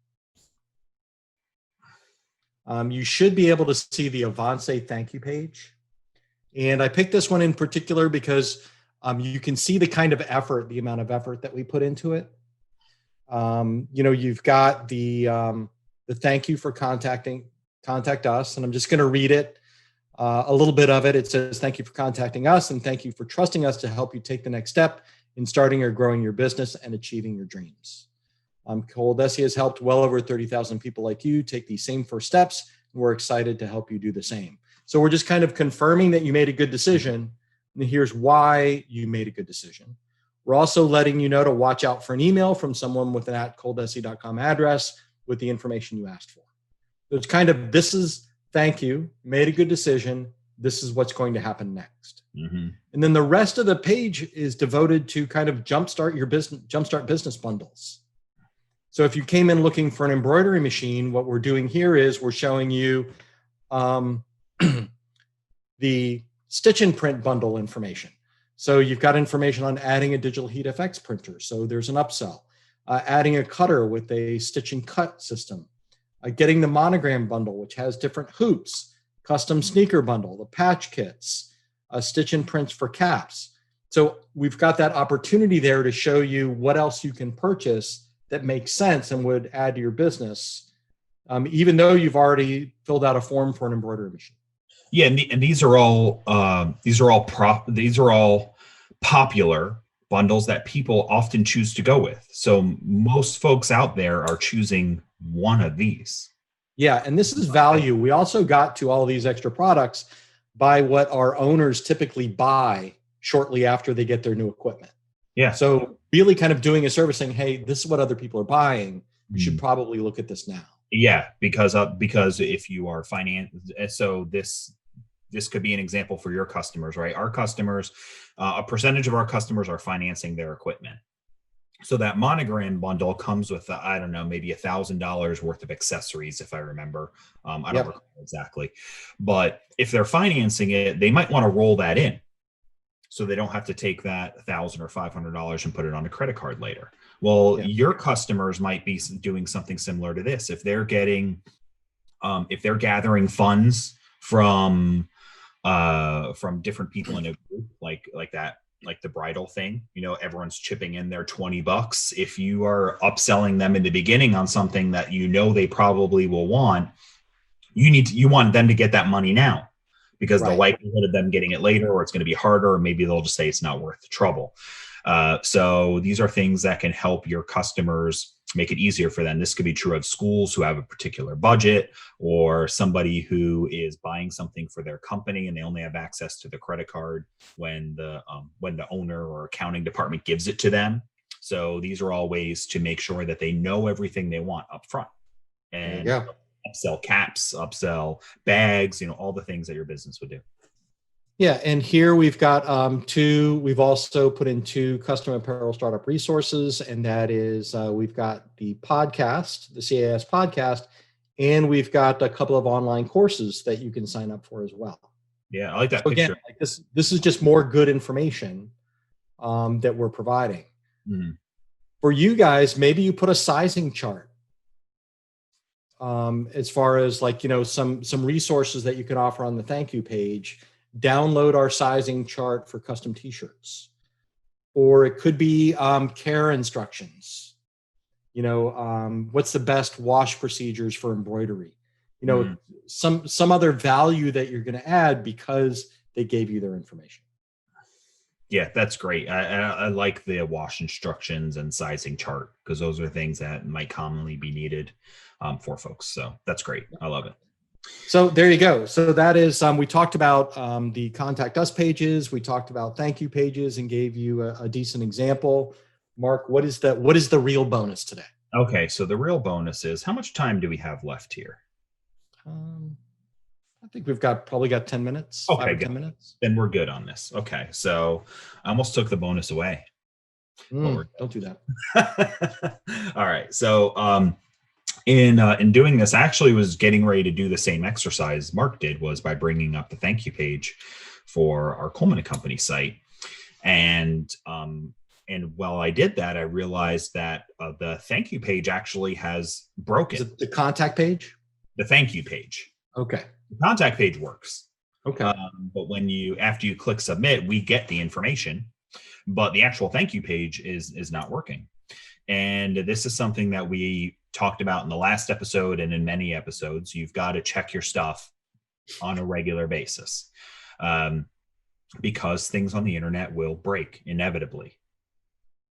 You should be able to see the Avance thank you page. And I picked this one in particular because you can see the kind of effort, the amount of effort that we put into it. You've got the thank you for contact us. And I'm just going to read it, a little bit of it. It says, thank you for contacting us, and thank you for trusting us to help you take the next step in starting or growing your business and achieving your dreams. ColDesi has helped well over 30,000 people like you take these same first steps, and we're excited to help you do the same. So we're just kind of confirming that you made a good decision, and here's why you made a good decision. We're also letting you know to watch out for an email from someone with an @coldesi.com address with the information you asked for. So it's kind of, this is thank you, made a good decision, this is what's going to happen next. Mm-hmm. And then the rest of the page is devoted to kind of jumpstart business bundles. So if you came in looking for an embroidery machine, what we're doing here is we're showing you the stitch and print bundle information. So you've got information on adding a digital heat FX printer. So there's an upsell. Adding a cutter with a stitch and cut system. Getting the monogram bundle, which has different hoops. Custom sneaker bundle, the patch kits, stitch and prints for caps. So we've got that opportunity there to show you what else you can purchase that make sense and would add to your business, even though you've already filled out a form for an embroidery machine. Yeah, and these are all popular bundles that people often choose to go with. So most folks out there are choosing one of these. Yeah, and this is value. We also got to all these extra products by what our owners typically buy shortly after they get their new equipment. Yeah. So really kind of doing a service saying, hey, this is what other people are buying. You should probably look at this now. Yeah, because if you are so this could be an example for your customers, right? Our customers, a percentage of our customers are financing their equipment. So that monogram bundle comes with, I don't know, maybe $1,000 worth of accessories, if I remember. I don't recall exactly. But if they're financing it, they might want to roll that in, so they don't have to take that $1,000 or $500 and put it on a credit card later. Well, your customers might be doing something similar to this. If they're gathering funds from different people in a group, like that, like the bridal thing, everyone's chipping in their $20. If you are upselling them in the beginning on something that they probably will want, you want them to get that money now, because the likelihood of them getting it later, or it's going to be harder, or maybe they'll just say it's not worth the trouble. So these are things that can help your customers make it easier for them. This could be true of schools who have a particular budget, or somebody who is buying something for their company and they only have access to the credit card when the owner or accounting department gives it to them. So these are all ways to make sure that they know everything they want up front, and upsell caps, upsell bags, all the things that your business would do. Yeah, and here we've got we've also put in 2 custom apparel startup resources, and that is we've got the podcast, the CAS podcast, and we've got a couple of online courses that you can sign up for as well. Yeah, I like that so picture. Again, like this is just more good information that we're providing. Mm-hmm. For you guys, maybe you put a sizing chart as far as some resources that you can offer on the thank you page. Download our sizing chart for custom t-shirts, or it could be care instructions. What's the best wash procedures for embroidery? Some other value that you're going to add because they gave you their information. Yeah, that's great. I like the wash instructions and sizing chart, because those are things that might commonly be needed for folks. So that's great. I love it. So there you go. So that is, we talked about the contact us pages. We talked about thank you pages and gave you a decent example. Mark, what is the real bonus today? Okay. So the real bonus is, how much time do we have left here? I think we've probably got 10 minutes. Okay, 10 minutes. Then we're good on this. Okay. So I almost took the bonus away. Don't do that. All right. So, in doing this, I actually was getting ready to do the same exercise Mark did, was by bringing up the thank you page for our Coleman & Company site. And while I did that, I realized that the thank you page actually has broken. Is it the contact page? The thank you page. Okay. The contact page works. Okay. But after you click submit, we get the information, but the actual thank you page is not working. And this is something that we talked about in the last episode and in many episodes. You've got to check your stuff on a regular basis, because things on the internet will break inevitably.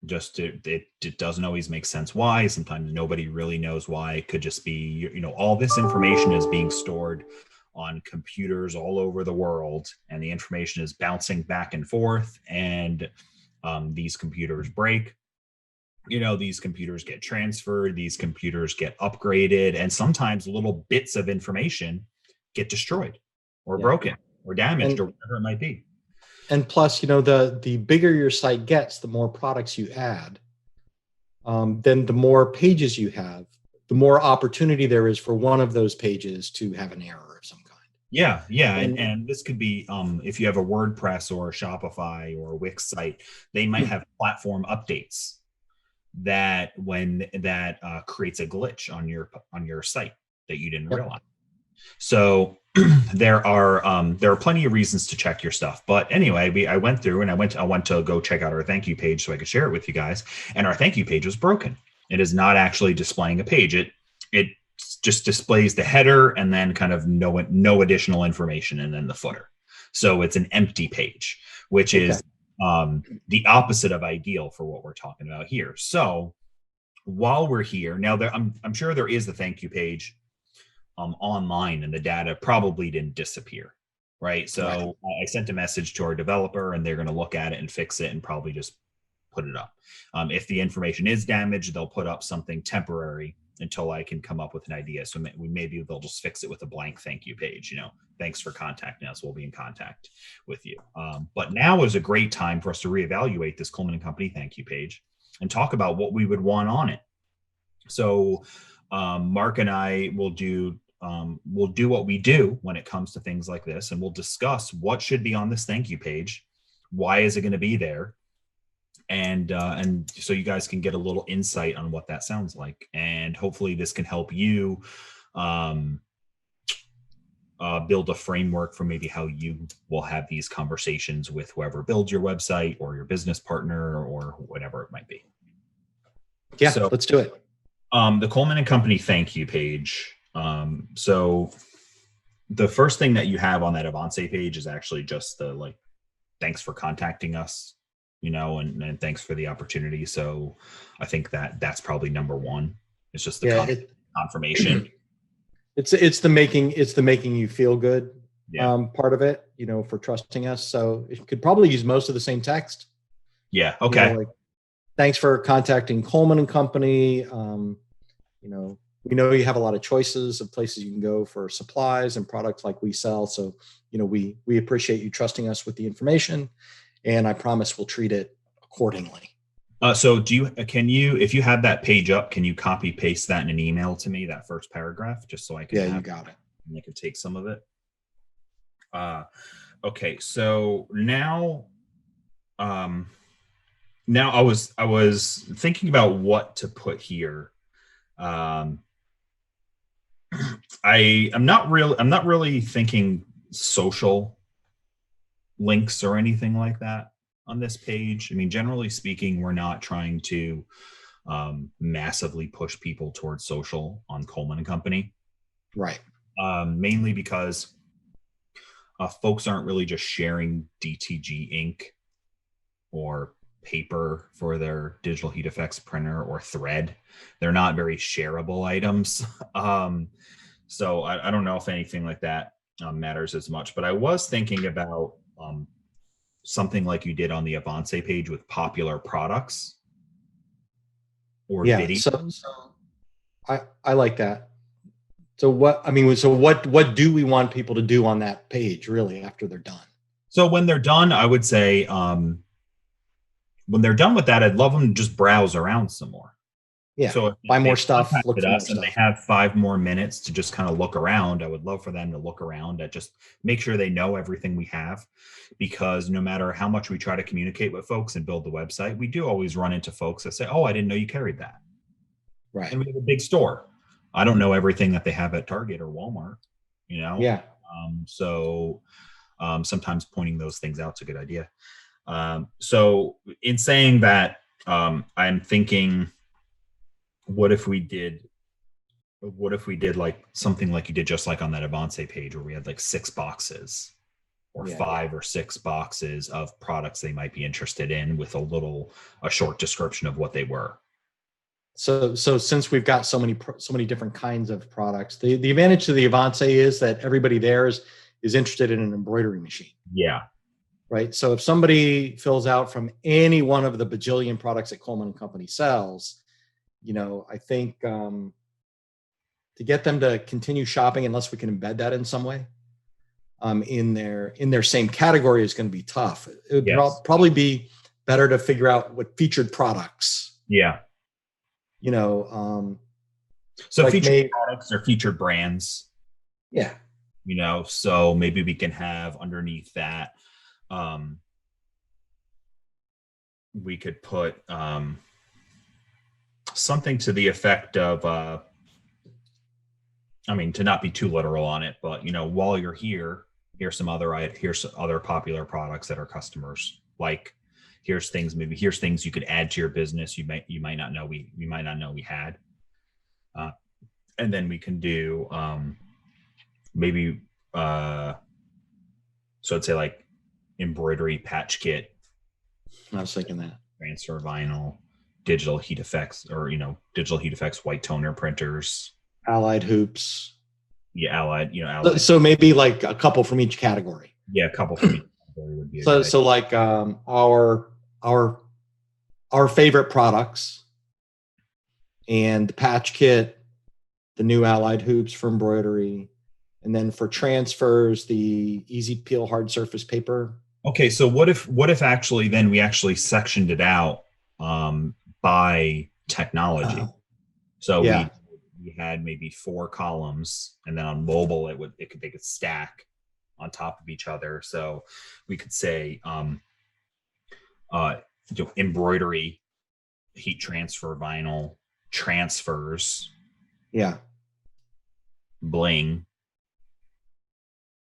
It doesn't always make sense why. Sometimes nobody really knows why. It could just be, all this information is being stored on computers all over the world, and the information is bouncing back and forth, and these computers break. These computers get transferred, these computers get upgraded, and sometimes little bits of information get destroyed or broken or damaged, or whatever it might be. And plus, the bigger your site gets, the more products you add, then the more pages you have, the more opportunity there is for one of those pages to have an error of some kind. Yeah. And this could be, if you have a WordPress or a Shopify or a Wix site, they might have platform updates that creates a glitch on your site that you didn't realize. So there are plenty of reasons to check your stuff. But anyway, I went through and I went to go check out our thank you page so I could share it with you guys. And our thank you page was broken. It is not actually displaying a page. It just displays the header and then kind of no additional information, and then the footer. So it's an empty page, which is the opposite of ideal for what we're talking about here. So while we're here now, I'm sure there is the thank you page online, and the data probably didn't disappear, right? So I sent a message to our developer, and they're going to look at it and fix it and probably just put it up. If the information is damaged, they'll put up something temporary until I can come up with an idea. So maybe they'll just fix it with a blank thank you page. Thanks for contacting us. We'll be in contact with you. But now is a great time for us to reevaluate this Coleman & Company thank you page and talk about what we would want on it. So Mark and I will do what we do when it comes to things like this, and we'll discuss what should be on this thank you page. Why is it going to be there? And so you guys can get a little insight on what that sounds like, and hopefully this can help you build a framework for maybe how you will have these conversations with whoever builds your website or your business partner or whatever it might be. Yeah, so let's do it. The Coleman & Company thank you page. So the first thing that you have on that Avance page is actually just the thanks for contacting us, and thanks for the opportunity. So I think that's probably number one. It's just the confirmation. It's the making you feel good part of it, for trusting us. So it could probably use most of the same text. Yeah. Okay. Thanks for contacting Coleman & Company. We know you have a lot of choices of places you can go for supplies and products like we sell. So, we appreciate you trusting us with the information, and I promise we'll treat it accordingly. So if you have that page up, can you copy paste that in an email to me, that first paragraph, just so I can you got it. And I can take some of it. Okay. So now I was thinking about what to put here. I'm not really thinking social links or anything like that on this page. I mean, generally speaking, we're not trying to massively push people towards social on Coleman & Company. Right. Mainly because folks aren't really just sharing DTG ink or paper for their digital heat effects printer or thread. They're not very shareable items. So I don't know if anything like that matters as much, but I was thinking about something like you did on the Avance page with popular products or video. So I like that. So what do we want people to do on that page really after they're done? So when they're done, I would say, when they're done with that, I'd love them to just browse around some more. Yeah. So buy more stuff, look for more stuff. And they have 5 more minutes to just kind of look around. I would love for them to look around at just make sure they know everything we have, because no matter how much we try to communicate with folks and build the website, we do always run into folks that say, "Oh, I didn't know you carried that." Right. And we have a big store. I don't know everything that they have at Target or Walmart, Yeah. So sometimes pointing those things out is a good idea. So in saying that, I'm thinking, what if we did like something like you did just like on that Avance page where we had like 6 boxes or 5 or 6 boxes of products they might be interested in with a short description of what they were. So since we've got so many different kinds of products, the advantage to the Avance is that everybody there is interested in an embroidery machine. Yeah. Right. So if somebody fills out from any one of the bajillion products that Coleman & Company sells, I think to get them to continue shopping, unless we can embed that in some way, in their same category, is going to be tough. It would probably be better to figure out what featured products. Yeah. So like featured products or featured brands. Yeah. So maybe we can have underneath that, we could put something to the effect of, to not be too literal on it, but while you're here, here's some other popular products that our customers like. here's things you could add to your business. You might not know we had. And then we can do maybe so I'd say like embroidery patch kit. I was thinking that. Transfer vinyl, digital heat effects, or white toner printers. Allied hoops. Yeah, allied. So maybe like a couple from each category. Yeah, a couple from each category would be so like our favorite products and the patch kit, the new allied hoops for embroidery, and then for transfers, the easy peel hard surface paper. Okay, so what if actually then we actually sectioned it out by technology? So yeah. we had maybe 4 columns, and then on mobile they could stack on top of each other. So we could say embroidery, heat transfer vinyl, transfers, yeah, bling,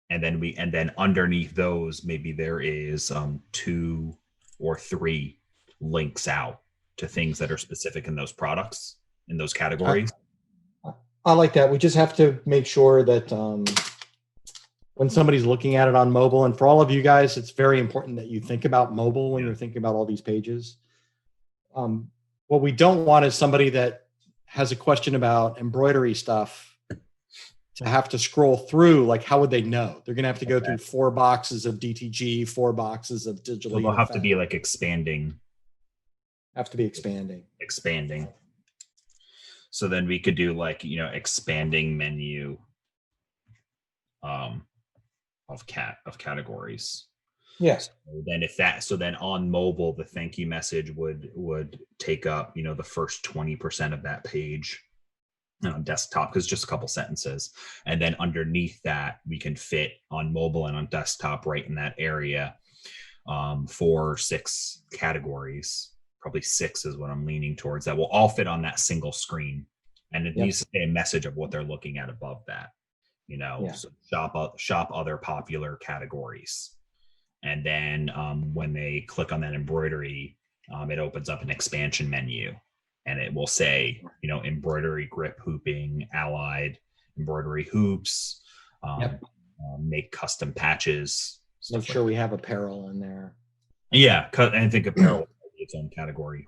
and then underneath those maybe there is 2 or 3 links out to things that are specific in those products, in those categories. I like that. We just have to make sure that when somebody's looking at it on mobile, and for all of you guys, it's very important that you think about mobile when you're thinking about all these pages. What we don't want is somebody that has a question about embroidery stuff to have to scroll through. Like, how would they know? They're going to have to go through 4 boxes of DTG, 4 boxes of digital. So they'll have to be like expanding. Expanding. So then we could do like, expanding menu of categories. Yes. So then on mobile, the thank you message would take up, the first 20% of that page on desktop, because just a couple sentences. And then underneath that, we can fit on mobile and on desktop right in that area 4 or 6 categories. Probably 6 is what I'm leaning towards, that will all fit on that single screen. And it needs to say a message of what they're looking at above that, so shop other popular categories. And then when they click on that embroidery, it opens up an expansion menu, and it will say, embroidery grip hooping, allied embroidery hoops, make custom patches. Make sure we have apparel in there. Yeah, I think apparel its own category.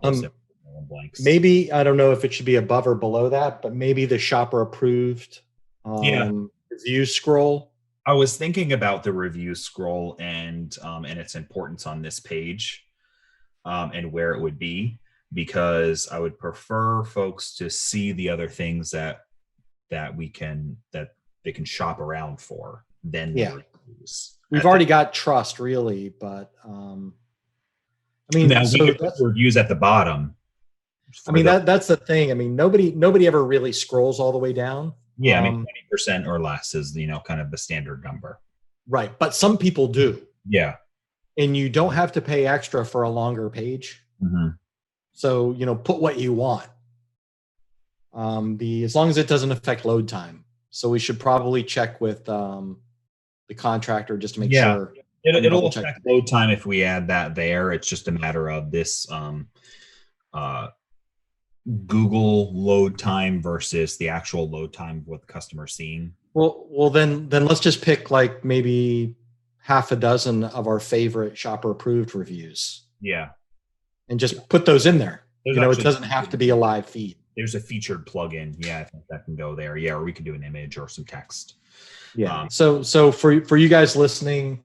Maybe, I don't know if it should be above or below that, but maybe the shopper approved review scroll. I was thinking about the review scroll and its importance on this page and where it would be, because I would prefer folks to see the other things that they can shop around for than the reviews. We've already got trust, really, but now we could put reviews at the bottom. That's the thing. Nobody ever really scrolls all the way down. Yeah, 20% or less is kind of the standard number. Right, but some people do. Yeah, and you don't have to pay extra for a longer page. Mm-hmm. So put what you want. As long as it doesn't affect load time. So we should probably check with the contractor just to make sure. It'll affect load time if we add that there. It's just a matter of this Google load time versus the actual load time of what the customer's seeing. Well, then let's just pick like maybe half a dozen of our favorite shopper approved reviews. Yeah. And just put those in there. It doesn't have to be a live feed. There's a featured plugin. Yeah, I think that can go there. Yeah, or we could do an image or some text. Yeah. So for you guys listening,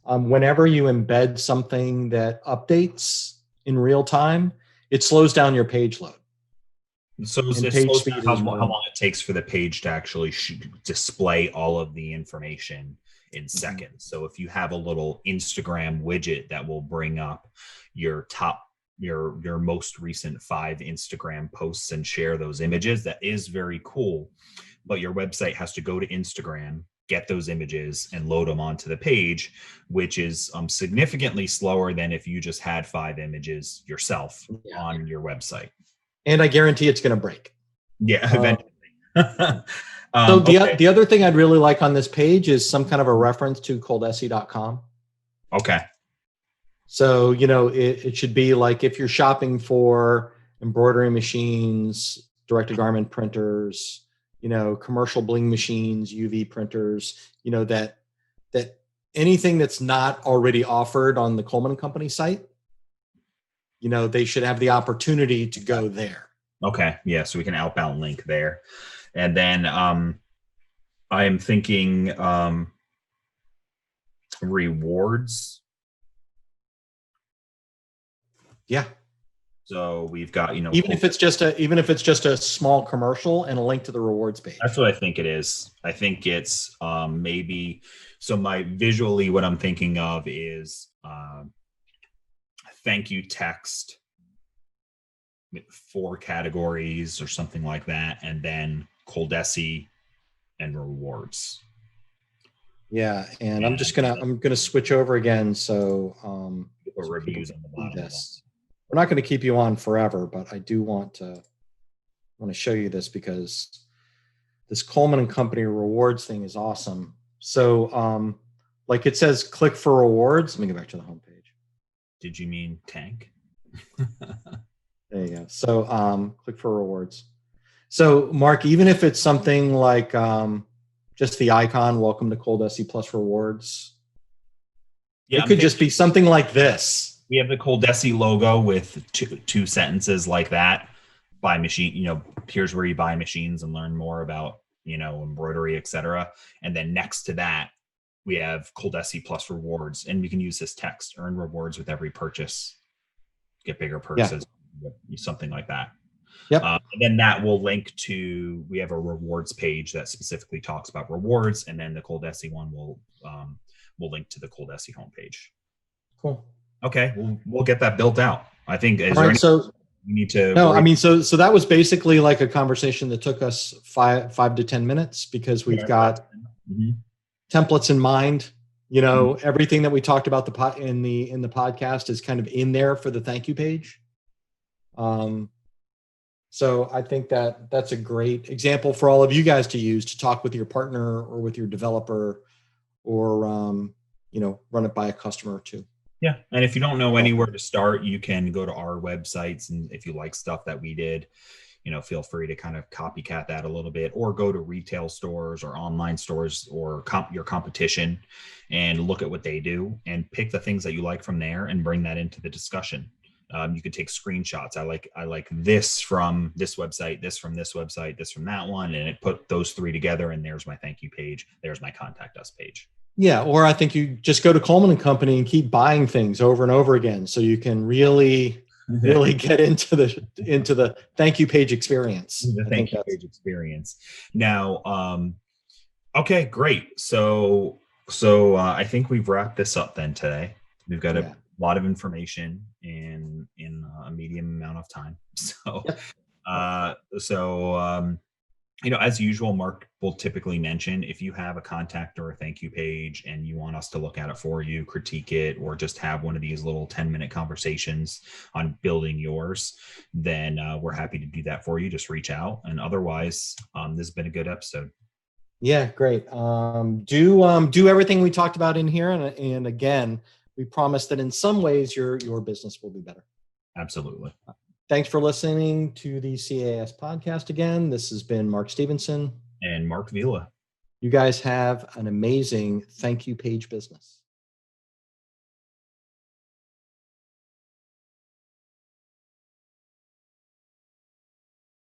whenever you embed something that updates in real time, it slows down your page load. So it slows down how long it takes for the page to actually display all of the information in seconds. So if you have a little Instagram widget that will bring up your most recent 5 Instagram posts and share those images, that is very cool. But your website has to go to Instagram, get those images, and load them onto the page, which is significantly slower than if you just had 5 images yourself on your website. And I guarantee it's going to break. Yeah, eventually. So the other thing I'd really like on this page is some kind of a reference to ColDesi.com. Okay. So, it should be like if you're shopping for embroidery machines, direct-to-garment printers, commercial bling machines, UV printers, that anything that's not already offered on the Coleman and Company site, they should have the opportunity to go there. Okay. Yeah. So we can outbound link there. And then I am thinking rewards. Yeah. So we've got, even if it's just a small commercial and a link to the rewards page. That's what I think it is. I think it's maybe, so visually what I'm thinking of is thank you text with 4 categories or something like that, and then ColDesi and rewards. Yeah, and I'm gonna switch over again. So reviews on the bottom. This. We're not going to keep you on forever, but I do want to show you this because this Coleman and Company rewards thing is awesome. So like it says, click for rewards. Let me go back to the homepage. Did you mean tank? There you go. So click for rewards. So Mark, even if it's something like just the icon, welcome to ColDesi plus rewards. Yeah, it could just be something like this. We have the ColDesi logo with two sentences like that. Buy machine, here's where you buy machines and learn more about, embroidery, etc. And then next to that, we have ColDesi plus rewards, and we can use this text: earn rewards with every purchase, get bigger purchases, something like that. Yep. And then that will link to, we have a rewards page that specifically talks about rewards, and then the ColDesi one will link to the ColDesi homepage. Cool. Okay, we'll get that built out. I think. So we need to. No, I mean, so that was basically like a conversation that took us 5 to 10 minutes because we've got templates in mind. Everything that we talked about in the podcast is kind of in there for the thank you page. So I think that's a great example for all of you guys to use to talk with your partner or with your developer, or run it by a customer or two. Yeah. And if you don't know anywhere to start, you can go to our websites. And if you like stuff that we did, feel free to kind of copycat that a little bit, or go to retail stores or online stores or your competition and look at what they do and pick the things that you like from there and bring that into the discussion. You could take screenshots. I like this from this website, this from this website, this from that one. And it put those 3 together, and there's my thank you page. There's my contact us page. Yeah, or I think you just go to Coleman and Company and keep buying things over and over again, so you can really get into the thank you page experience. The thank you page experience. Now, okay, great. So I think we've wrapped this up then today. We've got a lot of information in a medium amount of time. So, as usual, Mark will typically mention, if you have a contact or a thank you page and you want us to look at it for you, critique it, or just have one of these little 10-minute conversations on building yours, then we're happy to do that for you. Just reach out. And otherwise, this has been a good episode. Yeah, great. Do everything we talked about in here. And again, we promise that in some ways your business will be better. Absolutely. Thanks for listening to the CAS podcast again. This has been Mark Stevenson and Mark Vila. You guys have an amazing thank you page business.